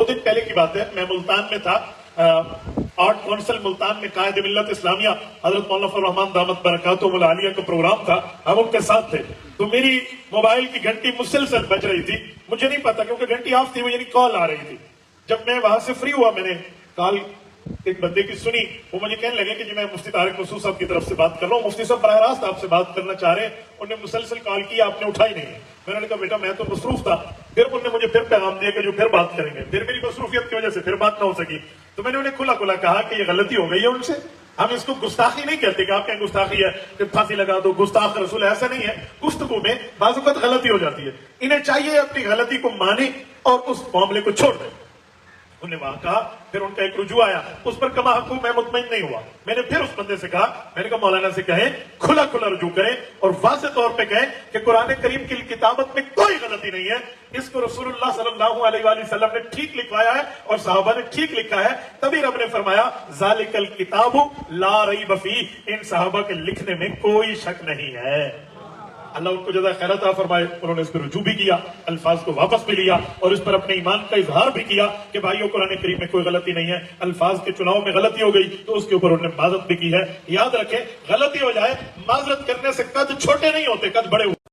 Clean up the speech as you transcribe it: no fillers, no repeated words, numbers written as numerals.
दिन पहले की बात है, मैं मुल्तान में था, आर्ट काउंसिल मुल्तान में कायद मिल्लत इस्लामिया हजरत मौलाना फजल रहमान दामत बरकातुहुल आलिया का प्रोग्राम था, हम उनके साथ थे। तो मेरी मोबाइल की घंटी मुसलसल बज रही थी, मुझे नहीं पता क्योंकि घंटी ऑफ थी, मुझे कॉल आ रही थी। जब मैं वहां से फ्री हुआ, मैंने कॉल एक बंदे की सुनी, वो मुझे कहने लगे कि जी मैं मुफ्ती तारिक मसूद साहब की तरफ से बात कर रहा हूँ, मुफ्ती साहब बराह रास्त आपसे बात करना चाह रहे हैं, उन्होंने मुसलसल कॉल किया, आपने उठाई नहीं। मैंने कहा बेटा मैं तो मसरूफ था। फिर उन्होंने मुझे फिर पैगाम दिया कि जो फिर बात करेंगे, फिर मेरी मसरूफियत की वजह से फिर बात ना हो सकी। तो मैंने उन्हें खुला खुला कहा कि ये गलती हो गई है उनसे, हम इसको गुस्ताखी नहीं कहते कि आपके गुस्ताखी है कि फांसी लगा दो, गुस्ताख रसूल, ऐसा नहीं है। गुफ्तगू में बाज़ गलती हो जाती है, इन्हें चाहिए अपनी गलती को माने और उस मामले को छोड़ दें। उन्हें वहां कहा, फिर उनका एक रुजू आया, उस पर कमा हकू मैं मुतमईन नहीं हुआ। मैंने फिर उस बंदे से कहा, मैंने कहा मौलाना से कहें खुला खुला रुजू करें और वाज़ेह तौर पे कहें कि कुरान करीम की किताबत में कोई गलती नहीं है, इसको रसूलुल्लाह सल्लल्लाहु अलैहि वसल्लम ने ठीक लिखवाया है और सहाबा ने ठीक लिखा है। तभी रब ने फरमाया ज़ालिकल किताबु ला रैब फीह, इन सहाबा के लिखने में कोई शक नहीं है। अल्लाह उनको जज़ा खैर अता फरमाए। उन्होंने इस पर रुजू भी किया, अल्फाज को वापस भी लिया और इस पर अपने ईमान का इजहार भी किया कि भाइयों कुरान करीम में कोई गलती नहीं है। अल्फाज के चुनाव में गलती हो गई तो उसके ऊपर उन्होंने माजरत भी की है। याद रखें, गलती हो जाए, माजरत करने से कद छोटे नहीं होते, कद बड़े